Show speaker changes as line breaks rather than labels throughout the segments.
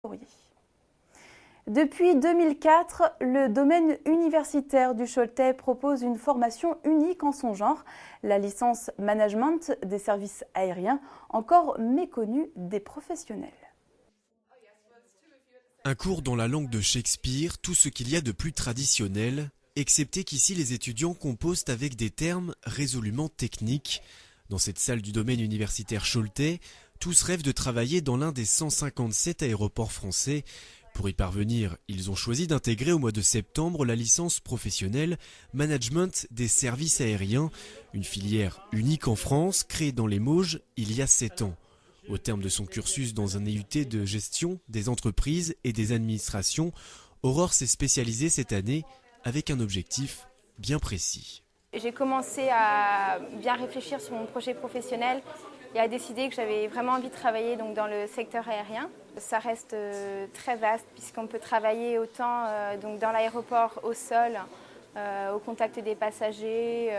courrier. Depuis 2004, le domaine universitaire du Choletais propose une formation unique en son genre, la licence management des services aériens, encore méconnue des professionnels.
Un cours dans la langue de Shakespeare, tout ce qu'il y a de plus traditionnel, excepté qu'ici les étudiants composent avec des termes résolument techniques. Dans cette salle du domaine universitaire Choletais, tous rêvent de travailler dans l'un des 157 aéroports français. Pour y parvenir, ils ont choisi d'intégrer au mois de septembre la licence professionnelle Management des services aériens, une filière unique en France, créée dans les Mauges il y a 7 ans. Au terme de son cursus dans un IUT de gestion des entreprises et des administrations, Aurore s'est spécialisée cette année avec un objectif bien précis.
J'ai commencé à bien réfléchir sur mon projet professionnel et à décider que j'avais vraiment envie de travailler dans le secteur aérien. Ça reste très vaste puisqu'on peut travailler autant dans l'aéroport au sol, au contact des passagers.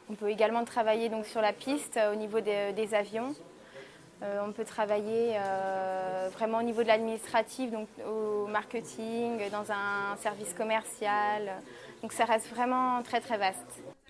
On peut également travailler sur la piste au niveau des avions. On peut travailler vraiment au niveau de l'administratif, donc au marketing, dans un service commercial. Donc ça reste vraiment très très vaste.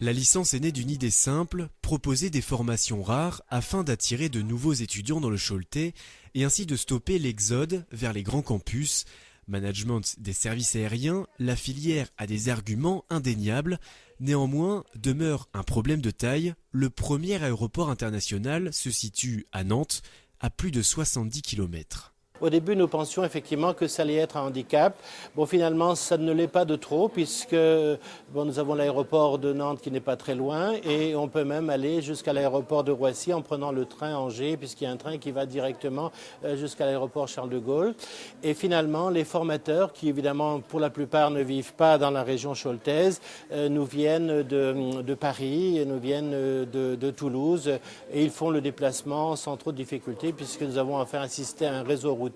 La licence est née d'une idée simple, proposer des formations rares afin d'attirer de nouveaux étudiants dans le Choletais et ainsi de stopper l'exode vers les grands campus. Management des services aériens, la filière a des arguments indéniables. Néanmoins, demeure un problème de taille. Le premier aéroport international se situe à Nantes, à plus de 70 km.
Au début, nous pensions effectivement que ça allait être un handicap. Bon, finalement, ça ne l'est pas de trop puisque nous avons l'aéroport de Nantes qui n'est pas très loin et on peut même aller jusqu'à l'aéroport de Roissy en prenant le train Angers puisqu'il y a un train qui va directement jusqu'à l'aéroport Charles de Gaulle. Et finalement, les formateurs qui évidemment pour la plupart ne vivent pas dans la région choletaise nous viennent de Paris, nous viennent de Toulouse et ils font le déplacement sans trop de difficultés puisque nous avons enfin assisté à un réseau routier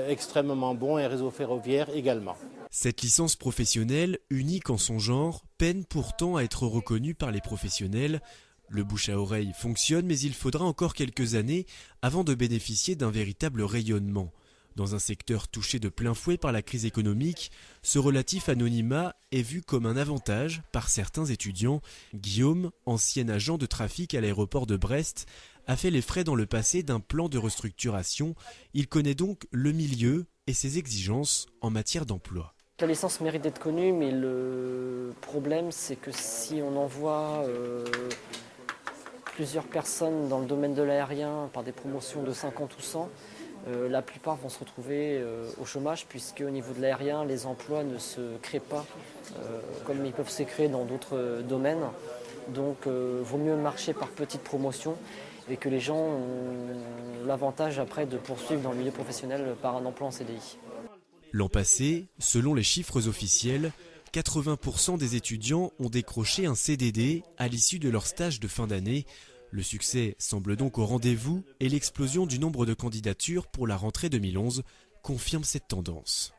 extrêmement bon et un réseau ferroviaire également.
Cette licence professionnelle, unique en son genre, peine pourtant à être reconnue par les professionnels. Le bouche à oreille fonctionne, mais il faudra encore quelques années avant de bénéficier d'un véritable rayonnement. Dans un secteur touché de plein fouet par la crise économique, ce relatif anonymat est vu comme un avantage par certains étudiants. Guillaume, ancien agent de trafic à l'aéroport de Brest, a fait les frais dans le passé d'un plan de restructuration. Il connaît donc le milieu et ses exigences en matière d'emploi.
La licence mérite d'être connue, mais le problème c'est que si on envoie plusieurs personnes dans le domaine de l'aérien par des promotions de 50 ou 100, la plupart vont se retrouver au chômage puisque au niveau de l'aérien, les emplois ne se créent pas comme ils peuvent se créer dans d'autres domaines. Donc vaut mieux marcher par petites promotions et que les gens ont l'avantage après de poursuivre dans le milieu professionnel par un emploi en CDI.
L'an passé, selon les chiffres officiels, 80% des étudiants ont décroché un CDD à l'issue de leur stage de fin d'année. Le succès semble donc au rendez-vous et l'explosion du nombre de candidatures pour la rentrée 2011 confirme cette tendance.